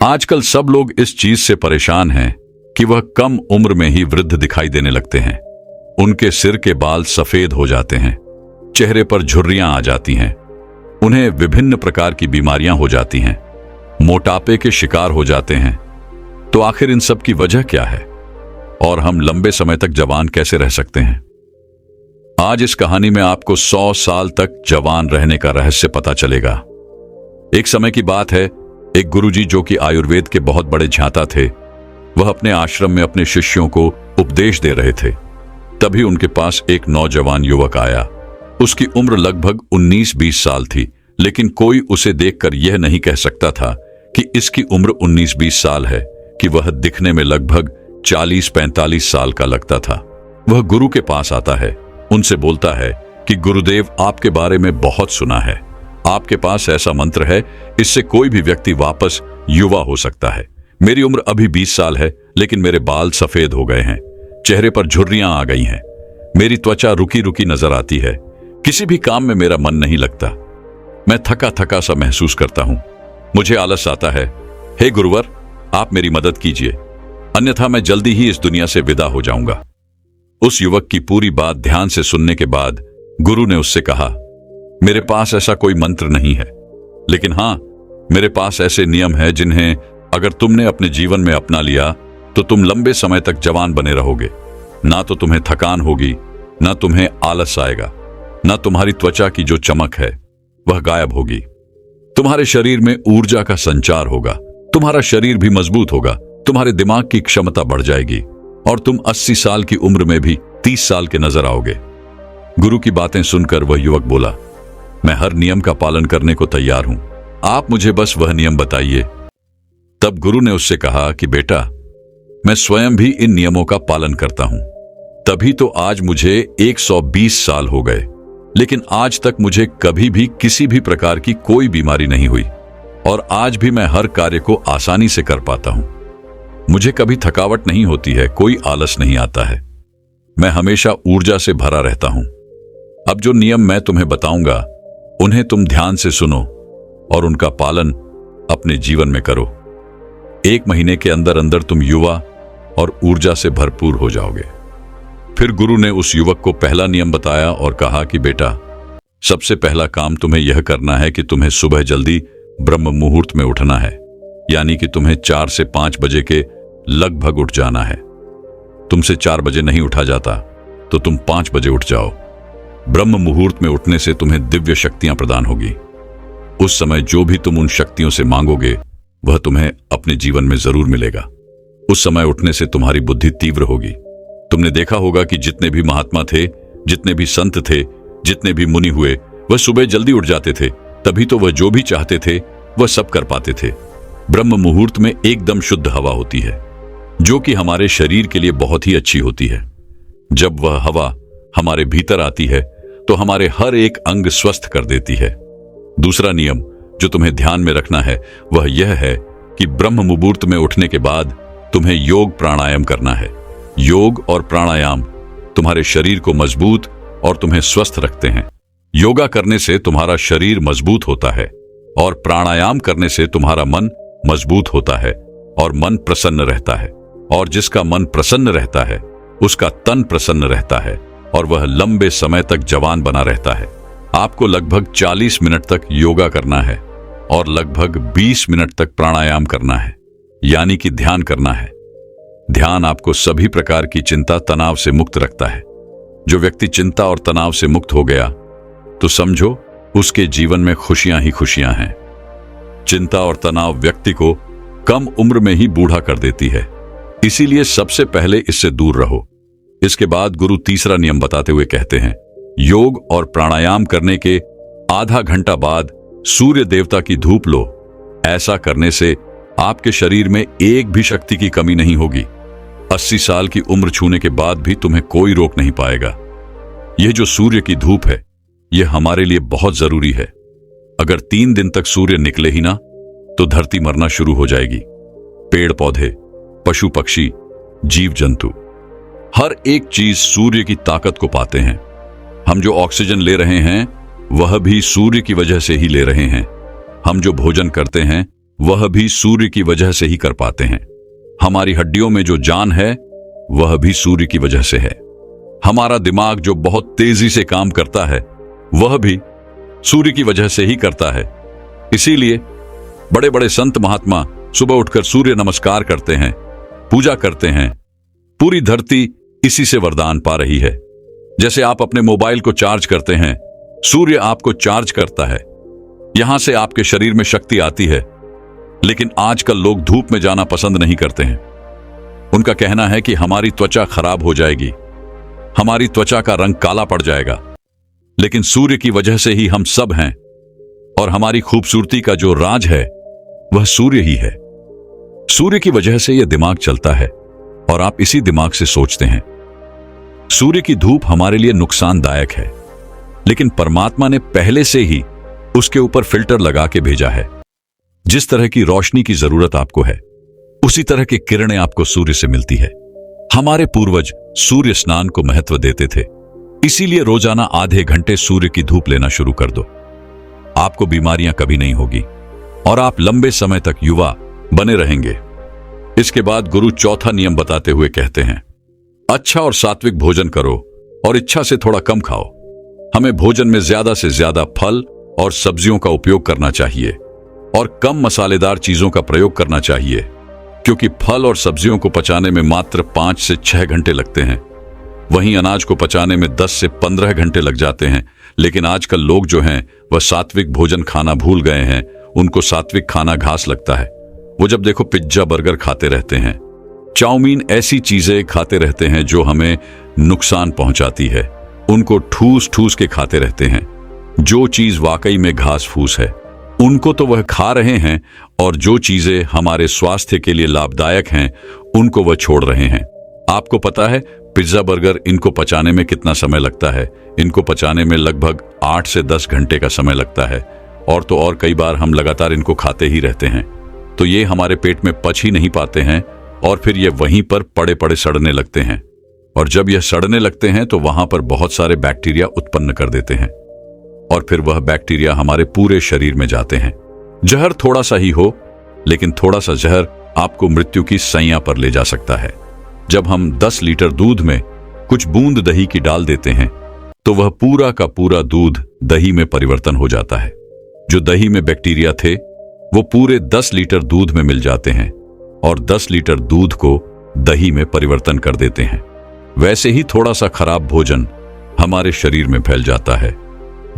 आजकल सब लोग इस चीज से परेशान हैं कि वह कम उम्र में ही वृद्ध दिखाई देने लगते हैं। उनके सिर के बाल सफेद हो जाते हैं, चेहरे पर झुर्रियां आ जाती हैं, उन्हें विभिन्न प्रकार की बीमारियां हो जाती हैं, मोटापे के शिकार हो जाते हैं। तो आखिर इन सब की वजह क्या है और हम लंबे समय तक जवान कैसे रह सकते हैं? आज इस कहानी में आपको 100 साल तक जवान रहने का रहस्य पता चलेगा। एक समय की बात है, एक गुरुजी जो कि आयुर्वेद के बहुत बड़े झांता थे, वह अपने आश्रम में अपने शिष्यों को उपदेश दे रहे थे। तभी उनके पास एक नौजवान युवक आया। उसकी उम्र लगभग 19-20 साल थी, लेकिन कोई उसे देखकर यह नहीं कह सकता था कि इसकी उम्र 19-20 साल है, कि वह दिखने में लगभग 40-45 साल का लगता था। वह गुरु के पास आता है, उनसे बोलता है कि गुरुदेव, आपके बारे में बहुत सुना है। आपके पास ऐसा मंत्र है, इससे कोई भी व्यक्ति वापस युवा हो सकता है। मेरी उम्र अभी 20 साल है, लेकिन मेरे बाल सफेद हो गए हैं, चेहरे पर झुर्रियां आ गई हैं, मेरी त्वचा रुकी रुकी नजर आती है, किसी भी काम में मेरा मन नहीं लगता, मैं थका थका सा महसूस करता हूं, मुझे आलस आता है। हे गुरुवर, आप मेरी मदद कीजिए, अन्यथा मैं जल्दी ही इस दुनिया से विदा हो जाऊंगा। उस युवक की पूरी बात ध्यान से सुनने के बाद गुरु ने उससे कहा, मेरे पास ऐसा कोई मंत्र नहीं है, लेकिन हां, मेरे पास ऐसे नियम हैं जिन्हें अगर तुमने अपने जीवन में अपना लिया तो तुम लंबे समय तक जवान बने रहोगे। ना तो तुम्हें थकान होगी, ना तुम्हें आलस आएगा, ना तुम्हारी त्वचा की जो चमक है वह गायब होगी। तुम्हारे शरीर में ऊर्जा का संचार होगा, तुम्हारा शरीर भी मजबूत होगा, तुम्हारे दिमाग की क्षमता बढ़ जाएगी और तुम 80 साल की उम्र में भी 30 साल के नजर आओगे। गुरु की बातें सुनकर वह युवक बोला, मैं हर नियम का पालन करने को तैयार हूं, आप मुझे बस वह नियम बताइए। तब गुरु ने उससे कहा कि बेटा, मैं स्वयं भी इन नियमों का पालन करता हूं, तभी तो आज मुझे 120 साल हो गए, लेकिन आज तक मुझे कभी भी किसी भी प्रकार की कोई बीमारी नहीं हुई और आज भी मैं हर कार्य को आसानी से कर पाता हूं। मुझे कभी थकावट नहीं होती है, कोई आलस नहीं आता है, मैं हमेशा ऊर्जा से भरा रहता हूं। अब जो नियम मैं तुम्हें बताऊंगा उन्हें तुम ध्यान से सुनो और उनका पालन अपने जीवन में करो। 1 महीने के अंदर अंदर तुम युवा और ऊर्जा से भरपूर हो जाओगे। फिर गुरु ने उस युवक को पहला नियम बताया और कहा कि बेटा, सबसे पहला काम तुम्हें यह करना है कि तुम्हें सुबह जल्दी ब्रह्म मुहूर्त में उठना है, यानी कि तुम्हें 4 से 5 बजे के लगभग उठ जाना है। तुमसे 4 बजे नहीं उठा जाता तो तुम 5 बजे उठ जाओ। ब्रह्म मुहूर्त में उठने से तुम्हें दिव्य शक्तियां प्रदान होगी। उस समय जो भी तुम उन शक्तियों से मांगोगे वह तुम्हें अपने जीवन में जरूर मिलेगा। उस समय उठने से तुम्हारी बुद्धि तीव्र होगी। तुमने देखा होगा कि जितने भी महात्मा थे, जितने भी संत थे, जितने भी मुनि हुए, वह सुबह जल्दी उठ जाते थे, तभी तो वह जो भी चाहते थे वह सब कर पाते थे। ब्रह्म मुहूर्त में एकदम शुद्ध हवा होती है, जो कि हमारे शरीर के लिए बहुत ही अच्छी होती है। जब वह हवा हमारे भीतर आती है तो हमारे हर एक अंग स्वस्थ कर देती है। दूसरा नियम जो तुम्हें ध्यान में रखना है वह यह है कि ब्रह्म मुहूर्त में उठने के बाद तुम्हें योग प्राणायाम करना है। योग और प्राणायाम तुम्हारे शरीर को मजबूत और तुम्हें स्वस्थ रखते हैं। योगा करने से तुम्हारा शरीर मजबूत होता है और प्राणायाम करने से तुम्हारा मन मजबूत होता है और मन प्रसन्न रहता है, और जिसका मन प्रसन्न रहता है उसका तन प्रसन्न रहता है और वह लंबे समय तक जवान बना रहता है। आपको लगभग 40 मिनट तक योगा करना है और लगभग 20 मिनट तक प्राणायाम करना है, यानी कि ध्यान करना है। ध्यान आपको सभी प्रकार की चिंता तनाव से मुक्त रखता है। जो व्यक्ति चिंता और तनाव से मुक्त हो गया तो समझो उसके जीवन में खुशियां ही खुशियां हैं। चिंता और तनाव व्यक्ति को कम उम्र में ही बूढ़ा कर देती है, इसीलिए सबसे पहले इससे दूर रहो। इसके बाद गुरु तीसरा नियम बताते हुए कहते हैं, योग और प्राणायाम करने के आधा घंटा बाद सूर्य देवता की धूप लो। ऐसा करने से आपके शरीर में एक भी शक्ति की कमी नहीं होगी। 80 साल की उम्र छूने के बाद भी तुम्हें कोई रोक नहीं पाएगा। यह जो सूर्य की धूप है यह हमारे लिए बहुत जरूरी है। अगर 3 दिन तक सूर्य निकले ही ना तो धरती मरना शुरू हो जाएगी। पेड़ पौधे, पशु पक्षी, जीव जंतु, हर एक चीज सूर्य की ताकत को पाते हैं। हम जो ऑक्सीजन ले रहे हैं वह भी सूर्य की वजह से ही ले रहे हैं। हम जो भोजन करते हैं वह भी सूर्य की वजह से ही कर पाते हैं। हमारी हड्डियों में जो जान है वह भी सूर्य की वजह से है। हमारा दिमाग जो बहुत तेजी से काम करता है वह भी सूर्य की वजह से ही करता है। इसीलिए बड़े बड़े संत महात्मा सुबह उठकर सूर्य नमस्कार करते हैं, पूजा करते हैं। पूरी धरती इसी से वरदान पा रही है। जैसे आप अपने मोबाइल को चार्ज करते हैं, सूर्य आपको चार्ज करता है। यहां से आपके शरीर में शक्ति आती है। लेकिन आजकल लोग धूप में जाना पसंद नहीं करते हैं। उनका कहना है कि हमारी त्वचा खराब हो जाएगी, हमारी त्वचा का रंग काला पड़ जाएगा। लेकिन सूर्य की वजह से ही हम सब हैं और हमारी खूबसूरती का जो राज है वह सूर्य ही है। सूर्य की वजह से यह दिमाग चलता है और आप इसी दिमाग से सोचते हैं। सूर्य की धूप हमारे लिए नुकसानदायक है, लेकिन परमात्मा ने पहले से ही उसके ऊपर फिल्टर लगा के भेजा है। जिस तरह की रोशनी की जरूरत आपको है, उसी तरह की किरणें आपको सूर्य से मिलती है। हमारे पूर्वज सूर्य स्नान को महत्व देते थे, इसीलिए रोजाना आधे घंटे सूर्य की धूप लेना शुरू कर दो। आपको बीमारियां कभी नहीं होगी और आप लंबे समय तक युवा बने रहेंगे। इसके बाद गुरु चौथा नियम बताते हुए कहते हैं, अच्छा और सात्विक भोजन करो और इच्छा से थोड़ा कम खाओ। हमें भोजन में ज्यादा से ज्यादा फल और सब्जियों का उपयोग करना चाहिए और कम मसालेदार चीजों का प्रयोग करना चाहिए, क्योंकि फल और सब्जियों को पचाने में मात्र 5 से 6 घंटे लगते हैं। वहीं अनाज को पचाने में 10 से 15 घंटे लग जाते हैं। लेकिन आजकल लोग जो हैं वह सात्विक भोजन खाना भूल गए हैं। उनको सात्विक खाना घास लगता है। वो जब देखो पिज्जा बर्गर खाते रहते हैं, चाउमीन, ऐसी चीजें खाते रहते हैं जो हमें नुकसान पहुंचाती है। उनको ठूस ठूस के खाते रहते हैं। जो चीज वाकई में घास फूस है उनको तो वह खा रहे हैं, और जो चीजें हमारे स्वास्थ्य के लिए लाभदायक हैं उनको वह छोड़ रहे हैं। आपको पता है पिज्जा बर्गर, इनको पचाने में कितना समय लगता है? इनको पचाने में लगभग 8 से 10 घंटे का समय लगता है। और तो और कई बार हम लगातार इनको खाते ही रहते हैं, तो ये हमारे पेट में पच ही नहीं पाते हैं और फिर ये वहीं पर पड़े पड़े सड़ने लगते हैं। और जब यह सड़ने लगते हैं तो वहां पर बहुत सारे बैक्टीरिया उत्पन्न कर देते हैं और फिर वह बैक्टीरिया हमारे पूरे शरीर में जाते हैं। जहर थोड़ा सा ही हो, लेकिन थोड़ा सा जहर आपको मृत्यु की सैया पर ले जा सकता है। जब हम 10 लीटर दूध में कुछ बूंद दही की डाल देते हैं तो वह पूरा का पूरा दूध दही में परिवर्तन हो जाता है। जो दही में बैक्टीरिया थे वो पूरे 10 लीटर दूध में मिल जाते हैं और 10 लीटर दूध को दही में परिवर्तन कर देते हैं। वैसे ही थोड़ा सा खराब भोजन हमारे शरीर में फैल जाता है,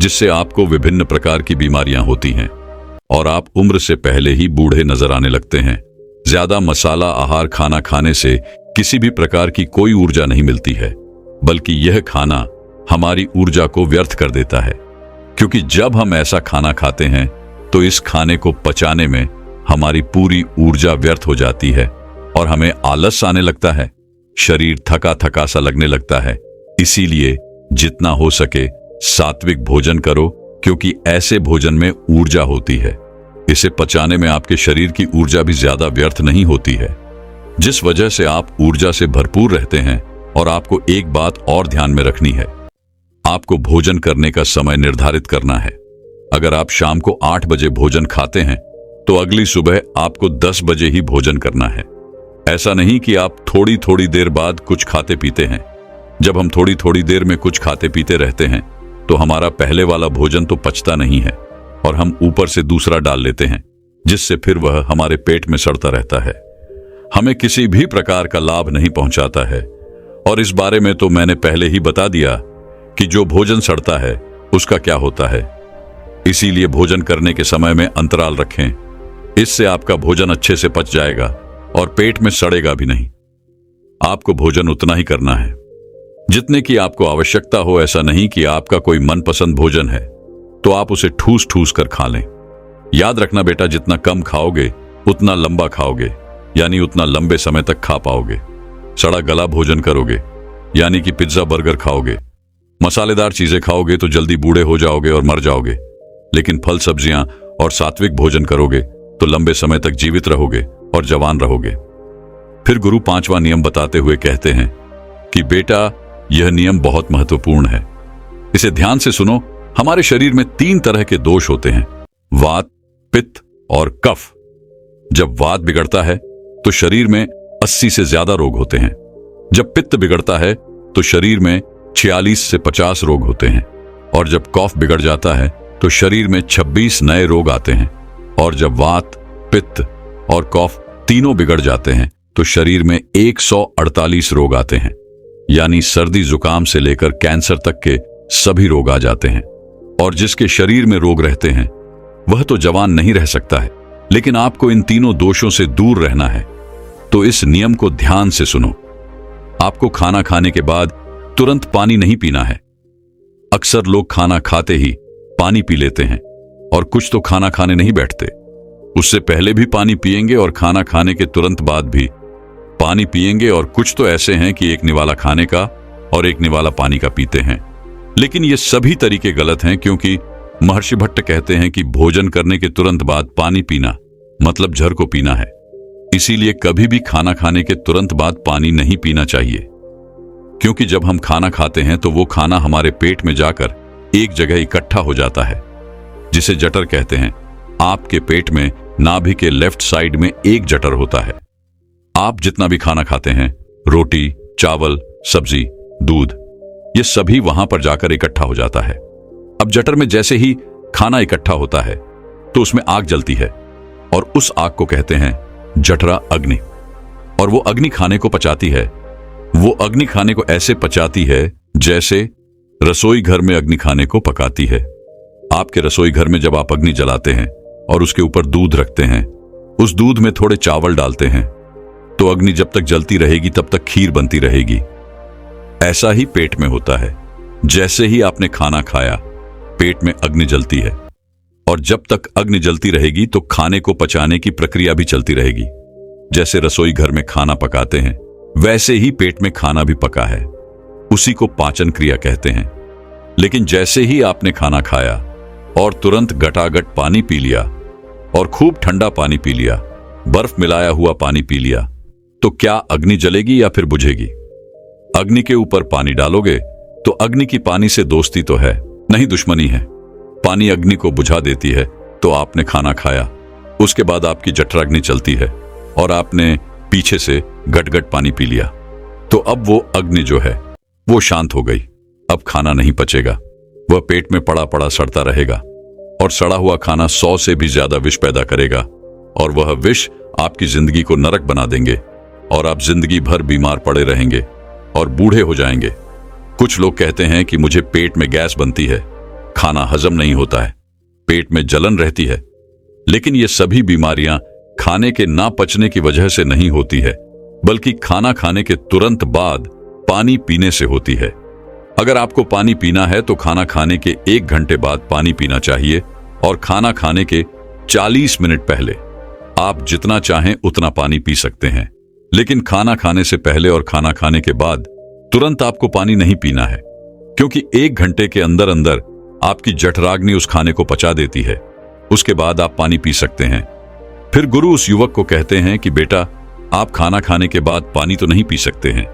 जिससे आपको विभिन्न प्रकार की बीमारियां होती हैं और आप उम्र से पहले ही बूढ़े नजर आने लगते हैं। ज्यादा मसाला आहार खाना खाने से किसी भी प्रकार की कोई ऊर्जा नहीं मिलती है, बल्कि यह खाना हमारी ऊर्जा को व्यर्थ कर देता है। क्योंकि जब हम ऐसा खाना खाते हैं तो इस खाने को पचाने में हमारी पूरी ऊर्जा व्यर्थ हो जाती है और हमें आलस आने लगता है, शरीर थका थका सा लगने लगता है। इसीलिए जितना हो सके सात्विक भोजन करो, क्योंकि ऐसे भोजन में ऊर्जा होती है। इसे पचाने में आपके शरीर की ऊर्जा भी ज्यादा व्यर्थ नहीं होती है, जिस वजह से आप ऊर्जा से भरपूर रहते हैं। और आपको एक बात और ध्यान में रखनी है, आपको भोजन करने का समय निर्धारित करना है। अगर आप शाम को 8 बजे भोजन खाते हैं तो अगली सुबह आपको 10 बजे ही भोजन करना है। ऐसा नहीं कि आप थोड़ी थोड़ी देर बाद कुछ खाते पीते हैं। जब हम थोड़ी थोड़ी देर में कुछ खाते पीते रहते हैं तो हमारा पहले वाला भोजन तो पचता नहीं है और हम ऊपर से दूसरा डाल लेते हैं, जिससे फिर वह हमारे पेट में सड़ता रहता है। हमें किसी भी प्रकार का लाभ नहीं पहुंचाता है। और इस बारे में तो मैंने पहले ही बता दिया कि जो भोजन सड़ता है उसका क्या होता है। इसीलिए भोजन करने के समय में अंतराल रखें। इससे आपका भोजन अच्छे से पच जाएगा और पेट में सड़ेगा भी नहीं। आपको भोजन उतना ही करना है जितने की आपको आवश्यकता हो। ऐसा नहीं कि आपका कोई मनपसंद भोजन है तो आप उसे ठूस ठूस कर खा लें। याद रखना बेटा, जितना कम खाओगे उतना लंबा खाओगे, यानी उतना लंबे समय तक खा पाओगे। सड़ा गला भोजन करोगे, यानी कि पिज्जा बर्गर खाओगे, मसालेदार चीजें खाओगे तो जल्दी बूढ़े हो जाओगे और मर जाओगे। लेकिन फल सब्जियां और सात्विक भोजन करोगे तो लंबे समय तक जीवित रहोगे और जवान रहोगे। फिर गुरु 5वां नियम बताते हुए कहते हैं कि बेटा, यह नियम बहुत महत्वपूर्ण है, इसे ध्यान से सुनो। हमारे शरीर में 3 तरह के दोष होते हैं, वात, पित्त और कफ। जब वात बिगड़ता है तो शरीर में 80 से ज्यादा रोग होते हैं। जब पित्त बिगड़ता है तो शरीर में 46 से 50 रोग होते हैं। और जब कफ बिगड़ जाता है तो शरीर में 26 नए रोग आते हैं। और जब वात, पित्त और कफ तीनों बिगड़ जाते हैं तो शरीर में 148 रोग आते हैं। यानी सर्दी जुकाम से लेकर कैंसर तक के सभी रोग आ जाते हैं। और जिसके शरीर में रोग रहते हैं वह तो जवान नहीं रह सकता है, लेकिन आपको इन तीनों दोषों से दूर रहना है। तो इस नियम को ध्यान से सुनो। आपको खाना खाने के बाद तुरंत पानी नहीं पीना है। अक्सर लोग खाना खाते ही पानी पी लेते हैं और कुछ तो खाना खाने नहीं बैठते, उससे पहले भी पानी पिएंगे और खाना खाने के तुरंत बाद भी पानी पिएंगे। और कुछ तो ऐसे हैं कि एक निवाला खाने का और एक निवाला पानी का पीते हैं। लेकिन ये सभी तरीके गलत हैं, क्योंकि महर्षि भट्ट कहते हैं कि भोजन करने के तुरंत बाद पानी पीना मतलब जहर को पीना है। इसीलिए कभी भी खाना खाने के तुरंत बाद पानी नहीं पीना चाहिए, क्योंकि जब हम खाना खाते हैं तो वो खाना हमारे पेट में जाकर एक जगह इकट्ठा हो जाता है, जिसे जठर कहते हैं। आपके पेट में नाभि के लेफ्ट साइड में एक जठर होता है। आप जितना भी खाना खाते हैं, रोटी, चावल, सब्जी, दूध, ये सभी वहां पर जाकर इकट्ठा हो जाता है। अब जठर में जैसे ही खाना इकट्ठा होता है तो उसमें आग जलती है और उस आग को कहते हैं जठरा अग्नि। और वो अग्नि खाने को पचाती है। वो अग्नि खाने को ऐसे पचाती है जैसे रसोई घर में अग्नि खाने को पकाती है। आपके रसोई घर में जब आप अग्नि जलाते हैं और उसके ऊपर दूध रखते हैं, उस दूध में थोड़े चावल डालते हैं, तो अग्नि जब तक जलती रहेगी तब तक खीर बनती रहेगी। ऐसा ही पेट में होता है। जैसे ही आपने खाना खाया, पेट में अग्नि जलती है, और जब तक अग्नि जलती रहेगी तो खाने को पचाने की प्रक्रिया भी चलती रहेगी। जैसे रसोई घर में खाना पकाते हैं, वैसे ही पेट में खाना भी पका है। उसी को पाचन क्रिया कहते हैं। लेकिन जैसे ही आपने खाना खाया और तुरंत गटागट पानी पी लिया और खूब ठंडा पानी पी लिया, बर्फ मिलाया हुआ पानी पी लिया, तो क्या अग्नि जलेगी या फिर बुझेगी? अग्नि के ऊपर पानी डालोगे तो अग्नि की पानी से दोस्ती तो है नहीं, दुश्मनी है। पानी अग्नि को बुझा देती है। तो आपने खाना खाया, उसके बाद आपकी जठराग्नि चलती है और आपने पीछे से गटगट पानी पी लिया, तो अब वो अग्नि जो है वो शांत हो गई। अब खाना नहीं पचेगा, वह पेट में पड़ा पड़ा सड़ता रहेगा और सड़ा हुआ खाना 100 से भी ज्यादा विष पैदा करेगा, और वह विष आपकी जिंदगी को नरक बना देंगे और आप जिंदगी भर बीमार पड़े रहेंगे और बूढ़े हो जाएंगे। कुछ लोग कहते हैं कि मुझे पेट में गैस बनती है, खाना हजम नहीं होता है, पेट में जलन रहती है। लेकिन ये सभी बीमारियां खाने के ना पचने की वजह से नहीं होती है, बल्कि खाना खाने के तुरंत बाद पानी पीने से होती है। अगर आपको पानी पीना है तो खाना खाने के 1 घंटे बाद पानी पीना चाहिए, और खाना खाने के 40 मिनट पहले आप जितना चाहें उतना पानी पी सकते हैं। लेकिन खाना खाने से पहले और खाना खाने के बाद तुरंत आपको पानी नहीं पीना है, क्योंकि 1 घंटे के अंदर अंदर आपकी जठराग्नि उस खाने को पचा देती है। उसके बाद आप पानी पी सकते हैं। फिर गुरु उस युवक को कहते हैं कि बेटा, आप खाना खाने के बाद पानी तो नहीं पी सकते हैं,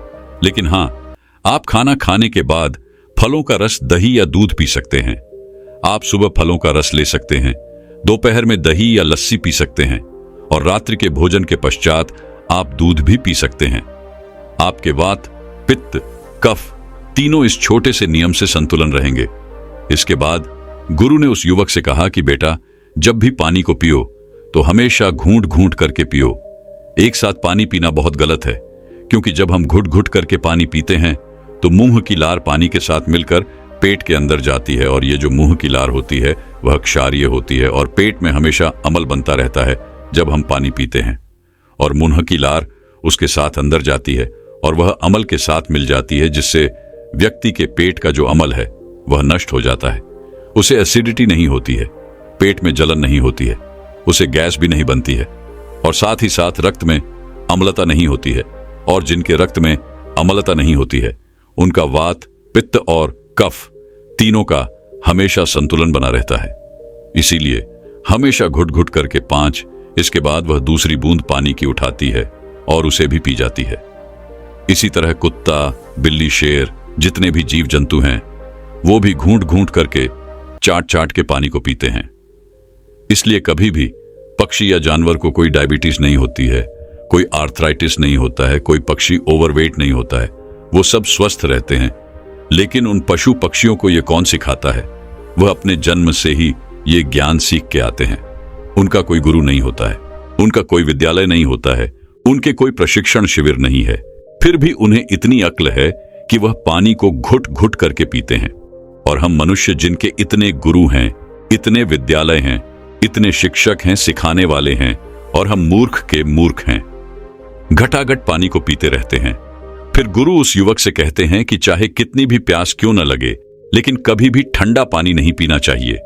लेकिन हाँ, आप खाना खाने के बाद फलों का रस, दही या दूध पी सकते हैं। आप सुबह फलों का रस ले सकते हैं, दोपहर में दही या लस्सी पी सकते हैं, और रात्रि के भोजन के पश्चात आप दूध भी पी सकते हैं। आपके वात, पित्त, कफ तीनों इस छोटे से नियम से संतुलन रहेंगे। इसके बाद गुरु ने उस युवक से कहा कि बेटा, जब भी पानी को पियो तो हमेशा घूंट घूंट करके पियो। एक साथ पानी पीना बहुत गलत है, क्योंकि जब हम घुट घुट करके पानी पीते हैं तो मुंह की लार पानी के साथ मिलकर पेट के अंदर जाती है, और ये जो मुंह की लार होती है वह क्षारीय होती है, और पेट में हमेशा अम्ल बनता रहता है जब हम पानी पीते हैं, और मुंह की लार उसके साथ अंदर जाती है और वह अम्ल के साथ मिल जाती है, जिससे व्यक्ति के पेट का जो अम्ल है वह नष्ट हो जाता है। उसे एसिडिटी नहीं होती है, पेट में जलन नहीं होती है, उसे गैस भी नहीं बनती है, और साथ ही साथ रक्त में अम्लता नहीं होती है। और जिनके रक्त में अम्लता नहीं होती है उनका वात, पित्त और कफ तीनों का हमेशा संतुलन बना रहता है। इसीलिए हमेशा घुट घुट करके 5, इसके बाद वह दूसरी बूंद पानी की उठाती है और उसे भी पी जाती है। इसी तरह कुत्ता, बिल्ली, शेर, जितने भी जीव जंतु हैं वो भी घूंट घूंट करके, चाट चाट के पानी को पीते हैं। इसलिए कभी भी पक्षी या जानवर को कोई डायबिटीज नहीं होती है, कोई आर्थराइटिस नहीं होता है, कोई पक्षी ओवरवेट नहीं होता है, वो सब स्वस्थ रहते हैं। लेकिन उन पशु पक्षियों को ये कौन सिखाता है? वह अपने जन्म से ही ये ज्ञान सीख के आते हैं। उनका कोई गुरु नहीं होता है, उनका कोई विद्यालय नहीं होता है, उनके कोई प्रशिक्षण शिविर नहीं है। फिर भी उन्हें इतनी अक्ल है कि वह पानी को घुट घुट करके पीते हैं। और हम मनुष्य जिनके इतने गुरु हैं, इतने विद्यालय हैं, इतने शिक्षक हैं, सिखाने वाले हैं, और हम मूर्ख के मूर्ख हैं, घटाघट पानी को पीते रहते हैं। फिर गुरु उस युवक से कहते हैं कि चाहे कितनी भी प्यास क्यों न लगे, लेकिन कभी भी ठंडा पानी नहीं पीना चाहिए,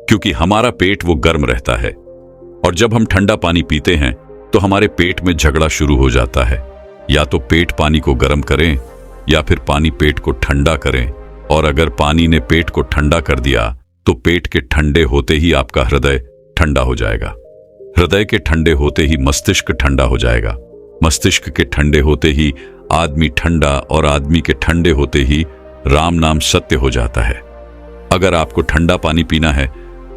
क्योंकि हमारा पेट वो गर्म रहता है। और जब हम ठंडा पानी पीते हैं तो हमारे पेट में झगड़ा शुरू हो जाता है। या तो पेट पानी को गर्म करें या फिर पानी पेट को ठंडा करें। और अगर पानी ने पेट को ठंडा कर दिया तो पेट के ठंडे होते ही आपका हृदय ठंडा हो जाएगा। हृदय के ठंडे होते ही मस्तिष्क ठंडा हो जाएगा। मस्तिष्क के ठंडे होते ही आदमी ठंडा, और आदमी के ठंडे होते ही राम नाम सत्य हो जाता है। अगर आपको ठंडा पानी पीना है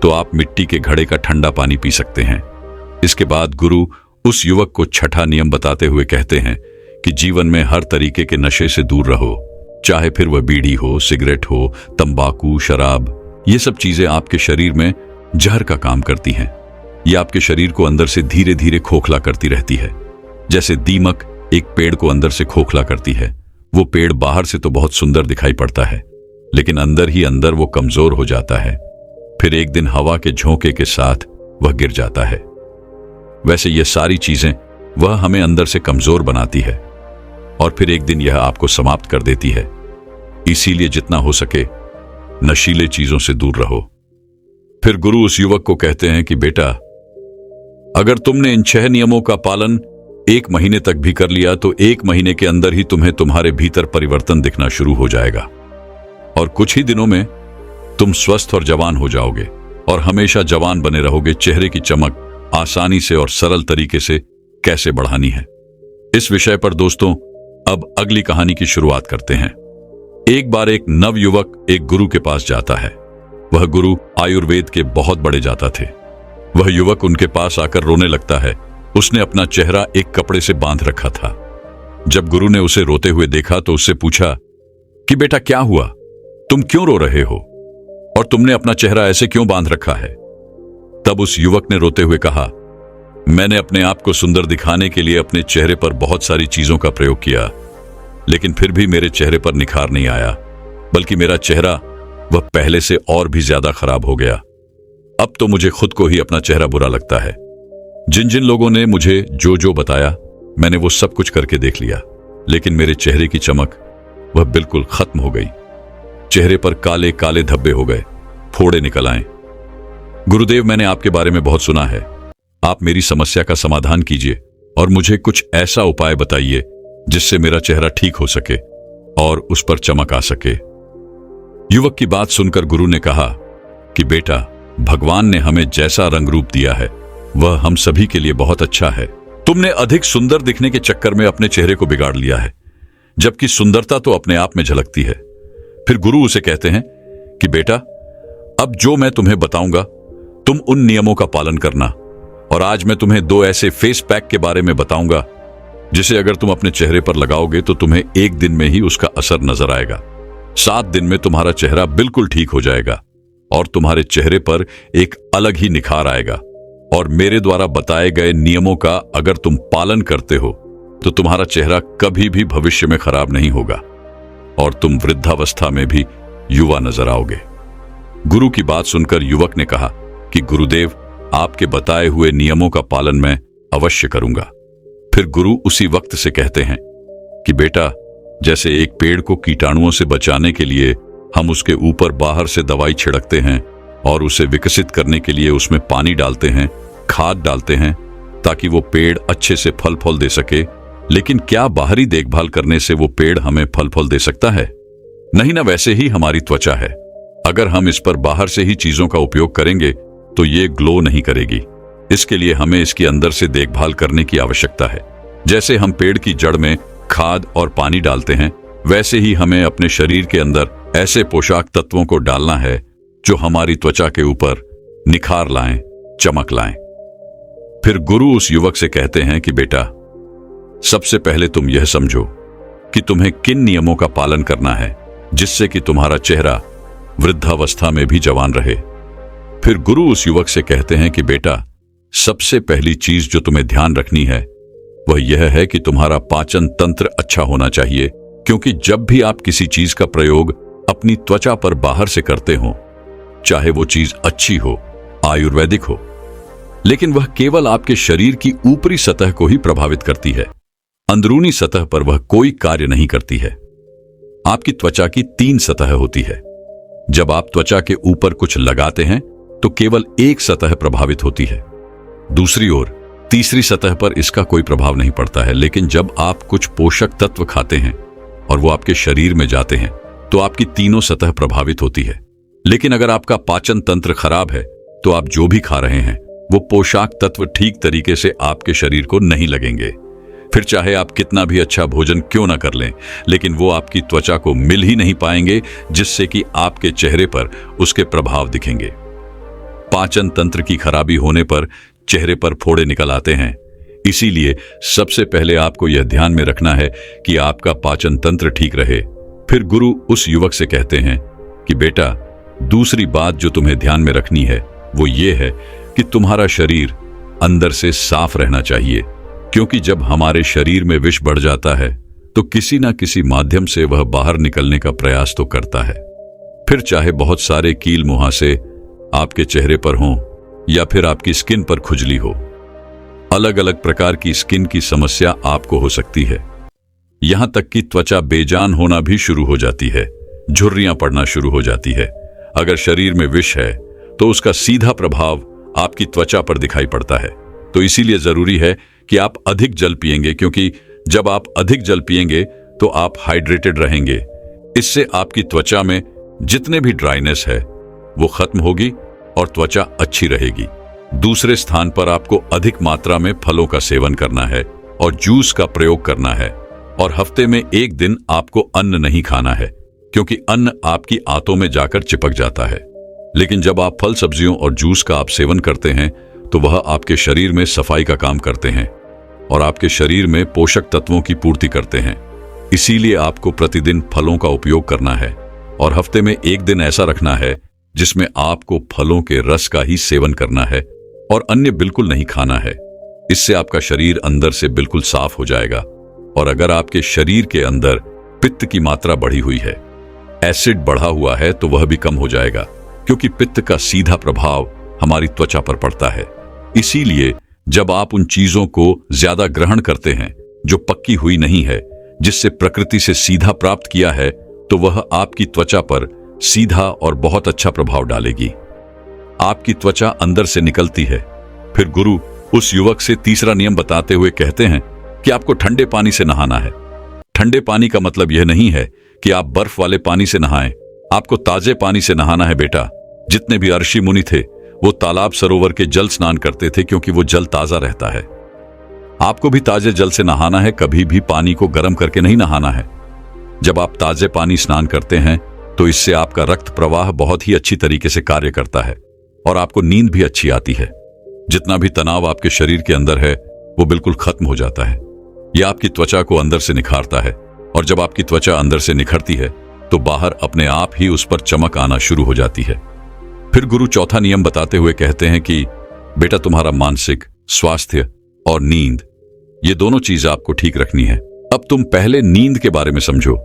तो आप मिट्टी के घड़े का ठंडा पानी पी सकते हैं। इसके बाद गुरु उस युवक को छठा नियम बताते हुए कहते हैं कि जीवन में हर तरीके के नशे से दूर रहो, चाहे फिर वह बीड़ी हो, सिगरेट हो, तंबाकू, शराब। ये सब चीजें आपके शरीर में जहर का काम करती हैं। ये आपके शरीर को अंदर से धीरे धीरे खोखला करती रहती है। जैसे दीमक एक पेड़ को अंदर से खोखला करती है। वो पेड़ बाहर से तो बहुत सुंदर दिखाई पड़ता है, लेकिन अंदर ही अंदर वो कमजोर हो जाता है। फिर एक दिन हवा के झोंके के साथ वह गिर जाता है। वैसे ये सारी चीजें वह हमें अंदर से कमजोर बनाती है, और फिर एक दिन यह आपको समाप्त कर देती है। इसीलिए जितना हो सके नशीले चीजों से दूर रहो। फिर गुरु उस युवक को कहते हैं कि बेटा, अगर तुमने इन 6 नियमों का पालन 1 महीने तक भी कर लिया तो 1 महीने के अंदर ही तुम्हें तुम्हारे भीतर परिवर्तन दिखना शुरू हो जाएगा, और कुछ ही दिनों में तुम स्वस्थ और जवान हो जाओगे, और हमेशा जवान बने रहोगे। चेहरे की चमक आसानी से और सरल तरीके से कैसे बढ़ानी है, इस विषय पर दोस्तों अब अगली कहानी की शुरुआत करते हैं। एक बार एक नवयुवक एक गुरु के पास जाता है। वह गुरु आयुर्वेद के बहुत बड़े जाता थे। वह युवक उनके पास आकर रोने लगता है। उसने अपना चेहरा एक कपड़े से बांध रखा था। जब गुरु ने उसे रोते हुए देखा तो उससे पूछा कि बेटा क्या हुआ, तुम क्यों रो रहे हो, और तुमने अपना चेहरा ऐसे क्यों बांध रखा है? तब उस युवक ने रोते हुए कहा, मैंने अपने आप को सुंदर दिखाने के लिए अपने चेहरे पर बहुत सारी चीजों का प्रयोग किया, लेकिन फिर भी मेरे चेहरे पर निखार नहीं आया, बल्कि मेरा चेहरा वह पहले से और भी ज्यादा खराब हो गया। अब तो मुझे खुद को ही अपना चेहरा बुरा लगता है। जिन जिन लोगों ने मुझे जो जो बताया मैंने वो सब कुछ करके देख लिया, लेकिन मेरे चेहरे की चमक वह बिल्कुल खत्म हो गई। चेहरे पर काले काले धब्बे हो गए, फोड़े निकल आए। गुरुदेव, मैंने आपके बारे में बहुत सुना है। आप मेरी समस्या का समाधान कीजिए और मुझे कुछ ऐसा उपाय बताइए जिससे मेरा चेहरा ठीक हो सके और उस पर चमक आ सके। युवक की बात सुनकर गुरु ने कहा कि बेटा, भगवान ने हमें जैसा रंग रूप दिया है वह हम सभी के लिए बहुत अच्छा है। तुमने अधिक सुंदर दिखने के चक्कर में अपने चेहरे को बिगाड़ लिया है, जबकि सुंदरता तो अपने आप में झलकती है। फिर गुरु उसे कहते हैं कि बेटा, अब जो मैं तुम्हें बताऊंगा तुम उन नियमों का पालन करना, और आज मैं तुम्हें 2 ऐसे फेस पैक के बारे में बताऊंगा जिसे अगर तुम अपने चेहरे पर लगाओगे तो तुम्हें 1 दिन में ही उसका असर नजर आएगा। 7 दिन में तुम्हारा चेहरा बिल्कुल ठीक हो जाएगा और तुम्हारे चेहरे पर एक अलग ही निखार आएगा। और मेरे द्वारा बताए गए नियमों का अगर तुम पालन करते हो तो तुम्हारा चेहरा कभी भी भविष्य में खराब नहीं होगा और तुम वृद्धावस्था में भी युवा नजर आओगे। गुरु की बात सुनकर युवक ने कहा कि गुरुदेव, आपके बताए हुए नियमों का पालन मैं अवश्य करूंगा। फिर गुरु उसी वक्त से कहते हैं कि बेटा, जैसे एक पेड़ को कीटाणुओं से बचाने के लिए हम उसके ऊपर बाहर से दवाई छिड़कते हैं और उसे विकसित करने के लिए उसमें पानी डालते हैं, खाद डालते हैं ताकि वो पेड़ अच्छे से फल फूल दे सके, लेकिन क्या बाहरी देखभाल करने से वो पेड़ हमें फल फूल दे सकता है? नहीं ना। वैसे ही हमारी त्वचा है, अगर हम इस पर बाहर से ही चीजों का उपयोग करेंगे तो ये ग्लो नहीं करेगी। इसके लिए हमें इसकी अंदर से देखभाल करने की आवश्यकता है। जैसे हम पेड़ की जड़ में खाद और पानी डालते हैं, वैसे ही हमें अपने शरीर के अंदर ऐसे पोषक तत्वों को डालना है जो हमारी त्वचा के ऊपर निखार लाएं, चमक लाएं। फिर गुरु उस युवक से कहते हैं कि बेटा, सबसे पहले तुम यह समझो कि तुम्हें किन नियमों का पालन करना है जिससे कि तुम्हारा चेहरा वृद्धावस्था में भी जवान रहे। फिर गुरु उस युवक से कहते हैं कि बेटा, सबसे पहली चीज जो तुम्हें ध्यान रखनी है वह यह है कि तुम्हारा पाचन तंत्र अच्छा होना चाहिए, क्योंकि जब भी आप किसी चीज का प्रयोग अपनी त्वचा पर बाहर से करते हो, चाहे वो चीज अच्छी हो, आयुर्वेदिक हो, लेकिन वह केवल आपके शरीर की ऊपरी सतह को ही प्रभावित करती है। अंदरूनी सतह पर वह कोई कार्य नहीं करती है। आपकी त्वचा की 3 सतह होती है। जब आप त्वचा के ऊपर कुछ लगाते हैं तो केवल एक सतह प्रभावित होती है, दूसरी ओर तीसरी सतह पर इसका कोई प्रभाव नहीं पड़ता है। लेकिन जब आप कुछ पोषक तत्व खाते हैं और वो आपके शरीर में जाते हैं तो आपकी तीनों सतह प्रभावित होती है। लेकिन अगर आपका पाचन तंत्र खराब है तो आप जो भी खा रहे हैं वो पोषक तत्व ठीक तरीके से आपके शरीर को नहीं लगेंगे। फिर चाहे आप कितना भी अच्छा भोजन क्यों ना कर लें, लेकिन वो आपकी त्वचा को मिल ही नहीं पाएंगे, जिससे कि आपके चेहरे पर उसके प्रभाव दिखेंगे। पाचन तंत्र की खराबी होने पर चेहरे पर फोड़े निकल आते हैं। इसीलिए सबसे पहले आपको यह ध्यान में रखना है कि आपका पाचन तंत्र ठीक रहे। फिर गुरु उस युवक से कहते हैं कि बेटा, दूसरी बात जो तुम्हें ध्यान में रखनी है वो ये है कि तुम्हारा शरीर अंदर से साफ रहना चाहिए, क्योंकि जब हमारे शरीर में विष बढ़ जाता है तो किसी ना किसी माध्यम से वह बाहर निकलने का प्रयास तो करता है। फिर चाहे बहुत सारे कील मुहासे आपके चेहरे पर हों या फिर आपकी स्किन पर खुजली हो, अलग अलग प्रकार की स्किन की समस्या आपको हो सकती है। यहां तक कि त्वचा बेजान होना भी शुरू हो जाती है, झुर्रियां पड़ना शुरू हो जाती है। अगर शरीर में विष है तो उसका सीधा प्रभाव आपकी त्वचा पर दिखाई पड़ता है। तो इसीलिए जरूरी है कि आप अधिक जल पिएंगे, क्योंकि जब आप अधिक जल पिएंगे तो आप हाइड्रेटेड रहेंगे। इससे आपकी त्वचा में जितने भी ड्राइनेस है वो खत्म होगी और त्वचा अच्छी रहेगी। दूसरे स्थान पर आपको अधिक मात्रा में फलों का सेवन करना है और जूस का प्रयोग करना है। और हफ्ते में 1 दिन आपको अन्न नहीं खाना है, क्योंकि अन्न आपकी आंतों में जाकर चिपक जाता है। लेकिन जब आप फल सब्जियों और जूस का आप सेवन करते हैं तो वह आपके शरीर में सफाई का काम करते हैं और आपके शरीर में पोषक तत्वों की पूर्ति करते हैं। इसीलिए आपको प्रतिदिन फलों का उपयोग करना है और हफ्ते में 1 दिन ऐसा रखना है जिसमें आपको फलों के रस का ही सेवन करना है और अन्य बिल्कुल नहीं खाना है। इससे आपका शरीर अंदर से बिल्कुल साफ हो जाएगा। और अगर आपके शरीर के अंदर पित्त की मात्रा बढ़ी हुई है, एसिड बढ़ा हुआ है, तो वह भी कम हो जाएगा, क्योंकि पित्त का सीधा प्रभाव हमारी त्वचा पर पड़ता है। इसीलिए जब आप उन चीजों को ज्यादा ग्रहण करते हैं जो पक्की हुई नहीं है, जिससे प्रकृति से सीधा प्राप्त किया है, तो वह आपकी त्वचा पर सीधा और बहुत अच्छा प्रभाव डालेगी। आपकी त्वचा अंदर से निकलती है। फिर गुरु उस युवक से तीसरा नियम बताते हुए कहते हैं कि आपको ठंडे पानी से नहाना है। ठंडे पानी का मतलब यह नहीं है कि आप बर्फ वाले पानी से नहाएं, आपको ताजे पानी से नहाना है बेटा। जितने भी ऋषि मुनि थे वो तालाब सरोवर के जल स्नान करते थे, क्योंकि वो जल ताजा रहता है। आपको भी ताजे जल से नहाना है, कभी भी पानी को गर्म करके नहीं नहाना है। जब आप ताजे पानी स्नान करते हैं तो इससे आपका रक्त प्रवाह बहुत ही अच्छी तरीके से कार्य करता है और आपको नींद भी अच्छी आती है। जितना भी तनाव आपके शरीर के अंदर है वो बिल्कुल खत्म हो जाता है। यह आपकी त्वचा को अंदर से निखारता है और जब आपकी त्वचा अंदर से निखरती है तो बाहर अपने आप ही उस पर चमक आना शुरू हो जाती है। फिर गुरु चौथा नियम बताते हुए कहते हैं कि बेटा, तुम्हारा मानसिक स्वास्थ्य और नींद, ये दोनों चीज आपको ठीक रखनी है। अब तुम पहले नींद के बारे में समझो।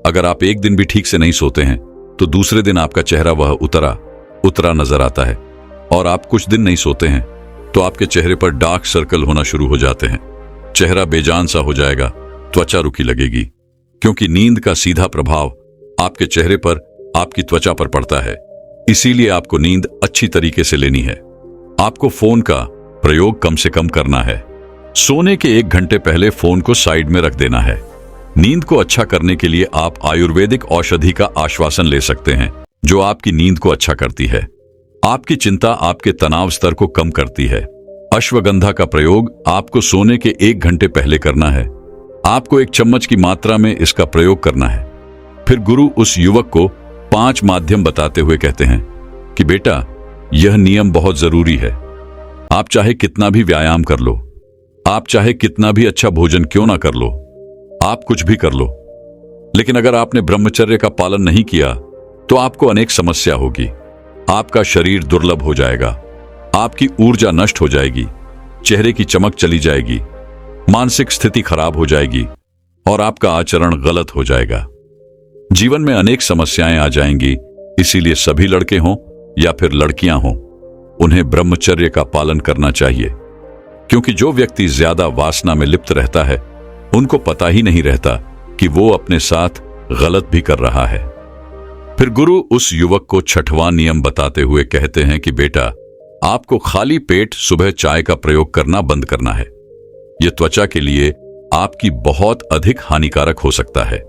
अगर आप 1 दिन भी ठीक से नहीं सोते हैं तो दूसरे दिन आपका चेहरा वह उतरा नजर आता है। और आप कुछ दिन नहीं सोते हैं तो आपके चेहरे पर डार्क सर्कल होना शुरू हो जाते हैं, चेहरा बेजान सा हो जाएगा, त्वचा रुकी लगेगी, क्योंकि नींद का सीधा प्रभाव आपके चेहरे पर, आपकी त्वचा पर पड़ता है। इसीलिए आपको नींद अच्छी तरीके से लेनी है। आपको फोन का प्रयोग कम से कम करना है। सोने के 1 घंटे पहले फोन को साइड में रख देना है। नींद को अच्छा करने के लिए आप आयुर्वेदिक औषधि का आश्वासन ले सकते हैं, जो आपकी नींद को अच्छा करती है। आपकी चिंता आपके तनाव स्तर को कम करती है। अश्वगंधा का प्रयोग आपको सोने के 1 घंटे पहले करना है। आपको 1 चम्मच की मात्रा में इसका प्रयोग करना है। फिर गुरु उस युवक को 5 माध्यम बताते हुए कहते हैं कि बेटा, यह नियम बहुत जरूरी है। आप चाहे कितना भी व्यायाम कर लो, आप चाहे कितना भी अच्छा भोजन क्यों ना कर लो, आप कुछ भी कर लो, लेकिन अगर आपने ब्रह्मचर्य का पालन नहीं किया तो आपको अनेक समस्या होगी। आपका शरीर दुर्लभ हो जाएगा, आपकी ऊर्जा नष्ट हो जाएगी, चेहरे की चमक चली जाएगी, मानसिक स्थिति खराब हो जाएगी और आपका आचरण गलत हो जाएगा। जीवन में अनेक समस्याएं आ जाएंगी। इसीलिए सभी लड़के हों या फिर लड़कियां हों, उन्हें ब्रह्मचर्य का पालन करना चाहिए, क्योंकि जो व्यक्ति ज्यादा वासना में लिप्त रहता है उनको पता ही नहीं रहता कि वो अपने साथ गलत भी कर रहा है। फिर गुरु उस युवक को छठवां नियम बताते हुए कहते हैं कि बेटा, आपको खाली पेट सुबह चाय का प्रयोग करना बंद करना है। यह त्वचा के लिए आपकी बहुत अधिक हानिकारक हो सकता है।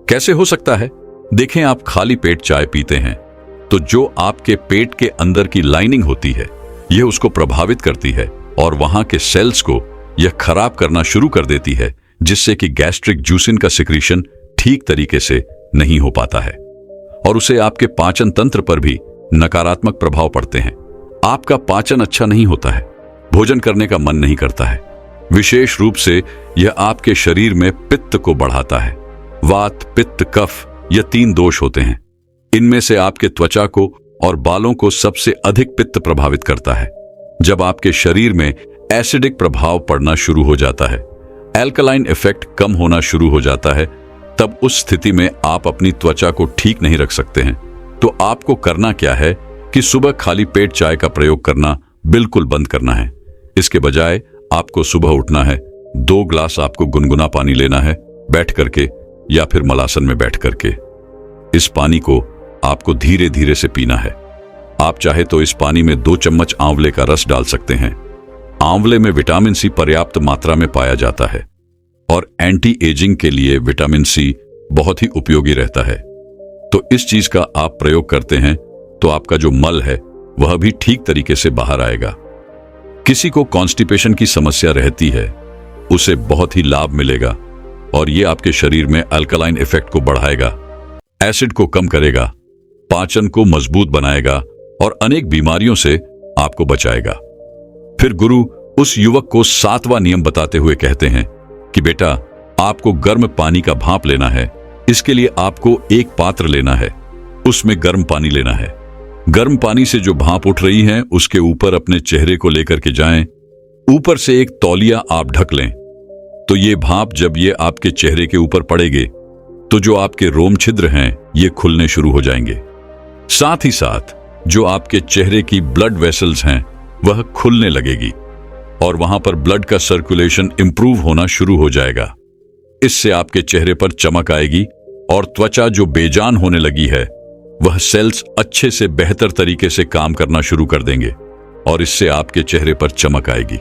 कैसे हो सकता है? देखें, आप खाली पेट चाय पीते हैं तो जो आपके पेट के अंदर की लाइनिंग होती है यह उसको प्रभावित करती है और वहां के सेल्स को यह खराब करना शुरू कर देती है, जिससे कि गैस्ट्रिक जूसिन का सिक्रीशन ठीक तरीके से नहीं हो पाता है और उसे आपके पाचन तंत्र पर भी नकारात्मक प्रभाव पड़ते हैं। आपका पाचन अच्छा नहीं होता है, भोजन करने का मन नहीं करता है। विशेष रूप से यह आपके शरीर में पित्त को बढ़ाता है। वात, पित्त, कफ, यह 3 दोष होते हैं। इनमें से आपके त्वचा को और बालों को सबसे अधिक पित्त प्रभावित करता है। जब आपके शरीर में एसिडिक प्रभाव पड़ना शुरू हो जाता है, एल्कलाइन इफेक्ट कम होना शुरू हो जाता है, तब उस स्थिति में आप अपनी त्वचा को ठीक नहीं रख सकते हैं। तो आपको करना क्या है कि सुबह खाली पेट चाय का प्रयोग करना बिल्कुल बंद करना है। इसके बजाय आपको सुबह उठना है, 2 ग्लास आपको गुनगुना पानी लेना है, बैठ करके या फिर मलासन में बैठ करके। इस पानी को आपको धीरे धीरे से पीना है। आप चाहे तो इस पानी में 2 चम्मच आंवले का रस डाल सकते हैं। आंवले में विटामिन सी पर्याप्त मात्रा में पाया जाता है और एंटी एजिंग के लिए विटामिन सी बहुत ही उपयोगी रहता है। तो इस चीज का आप प्रयोग करते हैं तो आपका जो मल है वह भी ठीक तरीके से बाहर आएगा। किसी को कॉन्स्टिपेशन की समस्या रहती है, उसे बहुत ही लाभ मिलेगा और यह आपके शरीर में अल्कलाइन इफेक्ट को बढ़ाएगा, एसिड को कम करेगा, पाचन को मजबूत बनाएगा और अनेक बीमारियों से आपको बचाएगा। फिर गुरु उस युवक को 7वां नियम बताते हुए कहते हैं कि बेटा, आपको गर्म पानी का भाप लेना है। इसके लिए आपको एक पात्र लेना है, उसमें गर्म पानी लेना है। गर्म पानी से जो भाप उठ रही है उसके ऊपर अपने चेहरे को लेकर के जाएं। ऊपर से एक तौलिया आप ढक लें। तो ये भाप जब ये आपके चेहरे के ऊपर पड़ेगे तो जो आपके रोम छिद्र हैं ये खुलने शुरू हो जाएंगे। साथ ही साथ जो आपके चेहरे की ब्लड वेसल्स हैं वह खुलने लगेगी और वहां पर ब्लड का सर्कुलेशन इंप्रूव होना शुरू हो जाएगा। इससे आपके चेहरे पर चमक आएगी और त्वचा जो बेजान होने लगी है वह सेल्स अच्छे से बेहतर तरीके से काम करना शुरू कर देंगे और इससे आपके चेहरे पर चमक आएगी।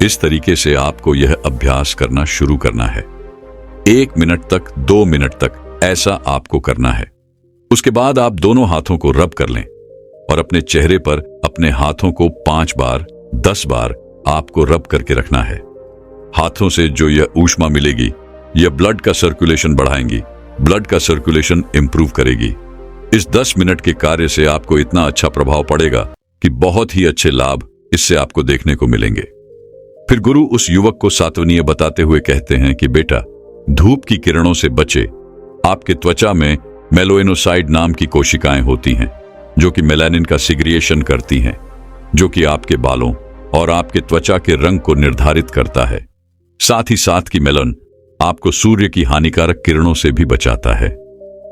इस तरीके से आपको यह अभ्यास करना शुरू करना है। 1 मिनट तक, 2 मिनट तक ऐसा आपको करना है। उसके बाद आप दोनों हाथों को रब कर लें और अपने चेहरे पर अपने हाथों को 5 बार, 10 बार आपको रब करके रखना है। हाथों से जो यह ऊष्मा मिलेगी यह ब्लड का सर्कुलेशन बढ़ाएंगी, ब्लड का सर्कुलेशन इंप्रूव करेगी। इस 10 मिनट के कार्य से आपको इतना अच्छा प्रभाव पड़ेगा कि बहुत ही अच्छे लाभ इससे आपको देखने को मिलेंगे। फिर गुरु उस युवक को 7वां नियम बताते हुए कहते हैं कि बेटा, धूप की किरणों से बचे। आपके त्वचा में मेलोइनोसाइड नाम की कोशिकाएं होती हैं जो कि मेलानिन का सिग्रिएशन करती हैं, जो कि आपके बालों और आपके त्वचा के रंग को निर्धारित करता है। साथ ही साथ की मेलन आपको सूर्य की हानिकारक किरणों से भी बचाता है।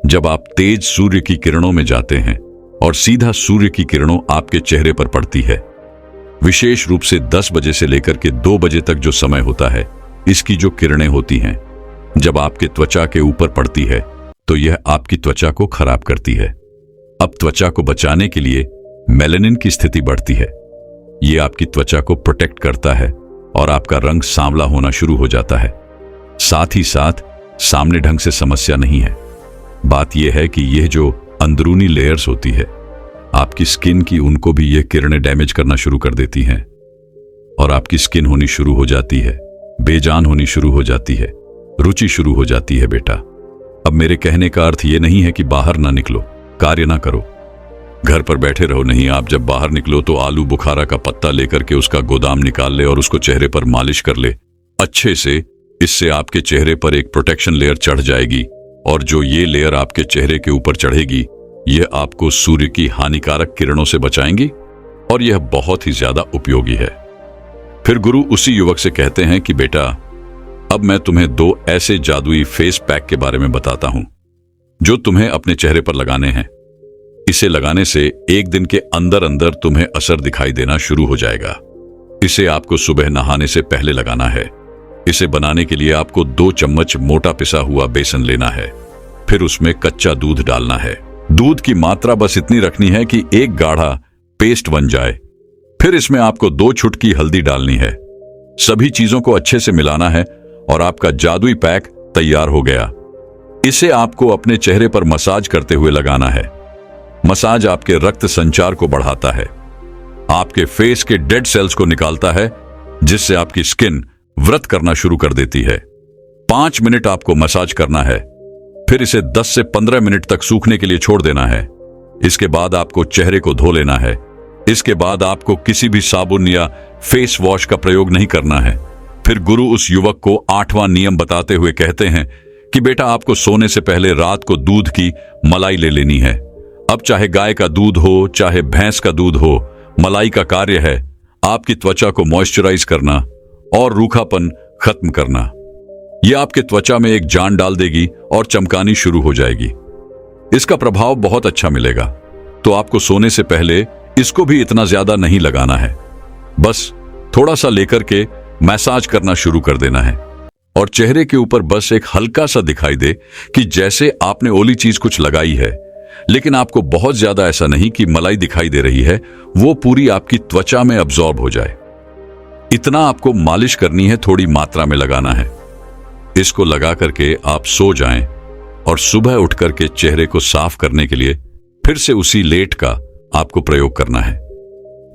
जब आप तेज सूर्य की किरणों में जाते हैं और सीधा सूर्य की किरणों आपके चेहरे पर पड़ती है, विशेष रूप से 10 बजे से लेकर के 2 बजे तक जो समय होता है, इसकी जो किरणें होती हैं जब आपके त्वचा के ऊपर पड़ती है तो यह आपकी त्वचा को खराब करती है। अब त्वचा को बचाने के लिए मेलानिन की स्थिति बढ़ती है। यह आपकी त्वचा को प्रोटेक्ट करता है और आपका रंग सांवला होना शुरू हो जाता है। साथ ही साथ सामने ढंग से समस्या नहीं है। बात यह है कि यह जो अंदरूनी लेयर्स होती है आपकी स्किन की, उनको भी यह किरणें डैमेज करना शुरू कर देती हैं और आपकी स्किन होनी शुरू हो जाती है, बेजान होनी शुरू हो जाती है, रुचि शुरू हो जाती है। बेटा, अब मेरे कहने का अर्थ यह नहीं है कि बाहर ना निकलो, कार्य ना करो, घर पर बैठे रहो नहीं, आप जब बाहर निकलो तो आलू बुखारा का पत्ता लेकर के उसका गोदाम निकाल ले और उसको चेहरे पर मालिश कर ले अच्छे से। इससे आपके चेहरे पर एक प्रोटेक्शन लेयर चढ़ जाएगी और जो ये लेयर आपके चेहरे के ऊपर चढ़ेगी यह आपको सूर्य की हानिकारक किरणों से बचाएंगी और यह बहुत ही ज्यादा उपयोगी है। फिर गुरु उसी युवक से कहते हैं कि बेटा, अब मैं तुम्हें 2 ऐसे जादुई फेस पैक के बारे में बताता हूं जो तुम्हें अपने चेहरे पर लगाने हैं। इसे लगाने से 1 दिन के अंदर अंदर तुम्हें असर दिखाई देना शुरू हो जाएगा। इसे आपको सुबह नहाने से पहले लगाना है। इसे बनाने के लिए आपको 2 चम्मच मोटा पिसा हुआ बेसन लेना है। फिर उसमें कच्चा दूध डालना है। दूध की मात्रा बस इतनी रखनी है कि एक गाढ़ा पेस्ट बन जाए। फिर इसमें आपको 2 चुटकी हल्दी डालनी है। सभी चीजों को अच्छे से मिलाना है और आपका जादुई पैक तैयार हो गया। इसे आपको अपने चेहरे पर मसाज करते हुए लगाना है। मसाज आपके रक्त संचार को बढ़ाता है, आपके फेस के डेड सेल्स को निकालता है, जिससे आपकी स्किन व्रत करना शुरू कर देती है। 5 मिनट आपको मसाज करना है। फिर इसे 10 से 15 मिनट तक सूखने के लिए छोड़ देना है। इसके बाद आपको चेहरे को धो लेना है। इसके बाद आपको किसी भी साबुन या फेस वॉश का प्रयोग नहीं करना है। फिर गुरु उस युवक को 8वां नियम बताते हुए कहते हैं कि बेटा, आपको सोने से पहले रात को दूध की मलाई ले लेनी है। अब चाहे गाय का दूध हो चाहे भैंस का दूध हो, मलाई का कार्य है आपकी त्वचा को मॉइस्चराइज करना और रूखापन खत्म करना। यह आपके त्वचा में एक जान डाल देगी और चमकानी शुरू हो जाएगी। इसका प्रभाव बहुत अच्छा मिलेगा। तो आपको सोने से पहले इसको भी इतना ज्यादा नहीं लगाना है, बस थोड़ा सा लेकर के मैसाज करना शुरू कर देना है और चेहरे के ऊपर बस एक हल्का सा दिखाई दे कि जैसे आपने ओली चीज कुछ लगाई है, लेकिन आपको बहुत ज्यादा ऐसा नहीं कि मलाई दिखाई दे रही है, वो पूरी आपकी त्वचा में अब्सॉर्ब हो जाए। इतना आपको मालिश करनी है, थोड़ी मात्रा में लगाना है। इसको लगा करके आप सो जाएं और सुबह उठ करके चेहरे को साफ करने के लिए फिर से उसी लेट का आपको प्रयोग करना है।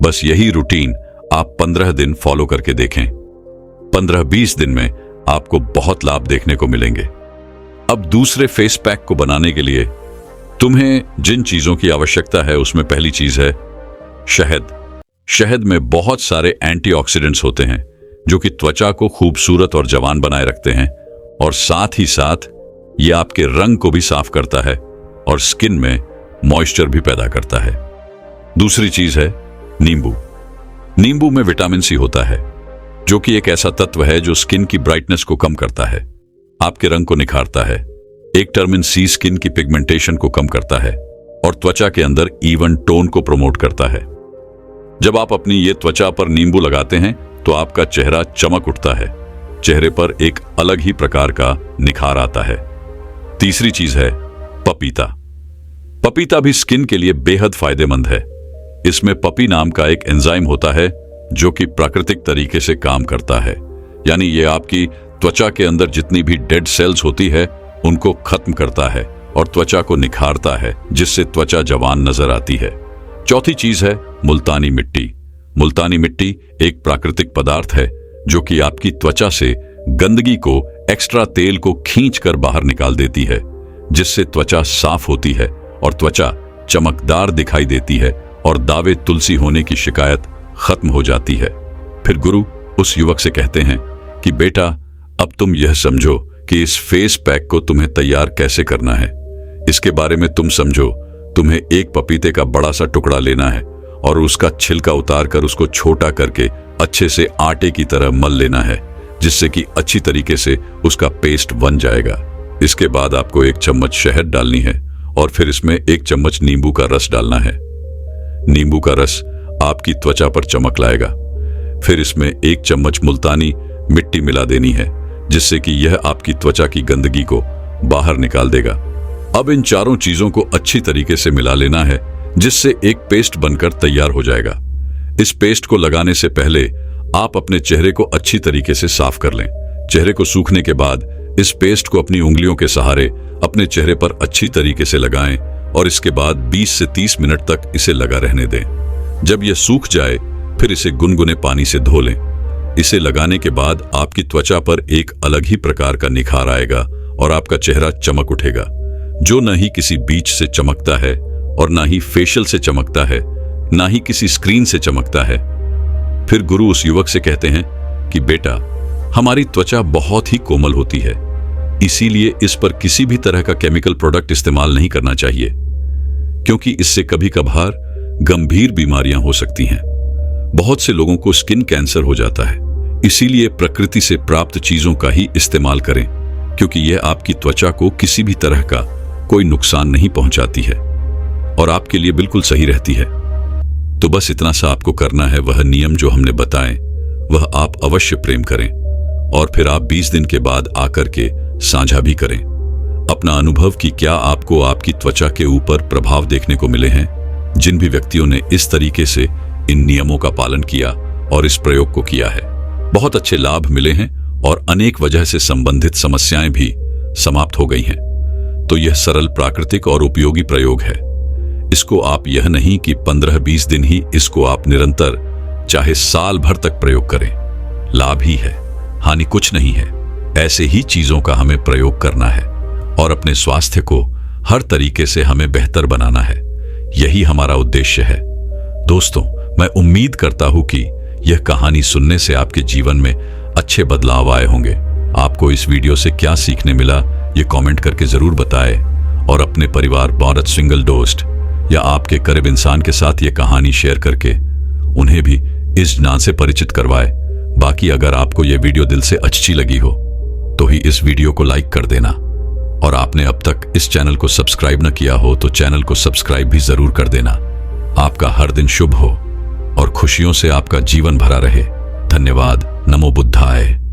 बस यही रूटीन आप 15 दिन फॉलो करके देखें। 15-20 दिन में आपको बहुत लाभ देखने को मिलेंगे। अब दूसरे फेस पैक को बनाने के लिए तुम्हें जिन चीजों की आवश्यकता है उसमें पहली चीज है शहद। शहद में बहुत सारे एंटीऑक्सीडेंट्स होते हैं जो कि त्वचा को खूबसूरत और जवान बनाए रखते हैं और साथ ही साथ ये आपके रंग को भी साफ करता है और स्किन में मॉइस्चर भी पैदा करता है। दूसरी चीज है नींबू। नींबू में विटामिन सी होता है जो कि एक ऐसा तत्व है जो स्किन की ब्राइटनेस को कम करता है, आपके रंग को निखारता है। एक विटामिन सी स्किन की पिगमेंटेशन को कम करता है और त्वचा के अंदर इवन टोन को प्रमोट करता है। जब आप अपनी ये त्वचा पर नींबू लगाते हैं तो आपका चेहरा चमक उठता है, चेहरे पर एक अलग ही प्रकार का निखार आता है। तीसरी चीज है पपीता। पपीता भी स्किन के लिए बेहद फायदेमंद है। इसमें पपी नाम का एक एंजाइम होता है जो कि प्राकृतिक तरीके से काम करता है, यानी ये आपकी त्वचा के अंदर जितनी भी डेड सेल्स होती है उनको खत्म करता है और त्वचा को निखारता है, जिससे त्वचा जवान नजर आती है। चौथी चीज है मुल्तानी मिट्टी। मुल्तानी मिट्टी एक प्राकृतिक पदार्थ है जो कि आपकी त्वचा से गंदगी को, एक्स्ट्रा तेल को खींच कर बाहर निकाल देती है, जिससे त्वचा साफ होती है और त्वचा चमकदार दिखाई देती है और दावे तुलसी होने की शिकायत खत्म हो जाती है। फिर गुरु उस युवक से कहते हैं कि बेटा, अब तुम यह समझो कि इस फेस पैक को तुम्हें तैयार कैसे करना है। इसके बारे में तुम समझो। तुम्हें एक पपीते का बड़ा सा टुकड़ा लेना है और उसका छिलका उतार कर उसको छोटा करके अच्छे से आटे की तरह मल लेना है, जिससे कि अच्छी तरीके से उसका पेस्ट बन जाएगा। इसके बाद आपको 1 चम्मच शहद डालनी है और फिर इसमें 1 चम्मच नींबू का रस डालना है। नींबू का रस आपकी त्वचा पर चमक लाएगा। फिर इसमें 1 चम्मच मुल्तानी मिट्टी मिला देनी है, जिससे कि यह आपकी त्वचा की गंदगी को बाहर निकाल देगा। अब इन चारों चीजों को अच्छी तरीके से मिला लेना है, जिससे एक पेस्ट बनकर तैयार हो जाएगा। इस पेस्ट को लगाने से पहले आप अपने चेहरे को अच्छी तरीके से साफ कर लें। चेहरे को सूखने के बाद इस पेस्ट को अपनी उंगलियों के सहारे अपने चेहरे पर अच्छी तरीके से लगाएं और इसके बाद 20 से 30 मिनट तक इसे लगा रहने दें। जब यह सूख जाए फिर इसे गुनगुने पानी से धो लें। इसे लगाने के बाद आपकी त्वचा पर एक अलग ही प्रकार का निखार आएगा और आपका चेहरा चमक उठेगा, जो न ही किसी बीच से चमकता है और ना ही फेशियल से चमकता है, ना ही किसी स्क्रीन से चमकता है। फिर गुरु उस युवक से कहते हैं कि बेटा, हमारी त्वचा बहुत ही कोमल होती है, इसीलिए इस पर किसी भी तरह का केमिकल प्रोडक्ट इस्तेमाल नहीं करना चाहिए, क्योंकि इससे कभी कभार गंभीर बीमारियां हो सकती हैं। बहुत से लोगों को स्किन कैंसर हो जाता है। इसीलिए प्रकृति से प्राप्त चीजों का ही इस्तेमाल करें, क्योंकि यह आपकी त्वचा को किसी भी तरह का कोई नुकसान नहीं पहुंचाती है और आपके लिए बिल्कुल सही रहती है। तो बस इतना सा आपको करना है, वह नियम जो हमने बताए वह आप अवश्य प्रेम करें और फिर आप 20 दिन के बाद आकर के साझा भी करें अपना अनुभव कि क्या आपको आपकी त्वचा के ऊपर प्रभाव देखने को मिले हैं। जिन भी व्यक्तियों ने इस तरीके से इन नियमों का पालन किया और इस प्रयोग को किया है, बहुत अच्छे लाभ मिले हैं और अनेक वजह से संबंधित समस्याएं भी समाप्त हो गई हैं। तो यह सरल, प्राकृतिक और उपयोगी प्रयोग है। इसको आप यह नहीं कि 15-20 दिन ही, इसको आप निरंतर चाहे साल भर तक प्रयोग करें। लाभ ही है, हानि कुछ नहीं है। ऐसे ही चीजों का हमें प्रयोग करना है और अपने स्वास्थ्य को हर तरीके से हमें बेहतर बनाना है। यही हमारा उद्देश्य है। दोस्तों, मैं उम्मीद करता हूं कि यह कहानी सुनने से आपके जीवन में अच्छे बदलाव आए होंगे। आपको इस वीडियो से क्या सीखने मिला, ये कमेंट करके जरूर बताएं और अपने परिवार, औरत, सिंगल दोस्त या आपके करीब इंसान के साथ ये कहानी शेयर करके उन्हें भी इस ज्ञान से परिचित करवाएं। बाकी अगर आपको ये वीडियो दिल से अच्छी लगी हो तो ही इस वीडियो को लाइक कर देना और आपने अब तक इस चैनल को सब्सक्राइब न किया हो तो चैनल को सब्सक्राइब भी जरूर कर देना। आपका हर दिन शुभ हो और खुशियों से आपका जीवन भरा रहे। धन्यवाद। नमो बुद्धाय।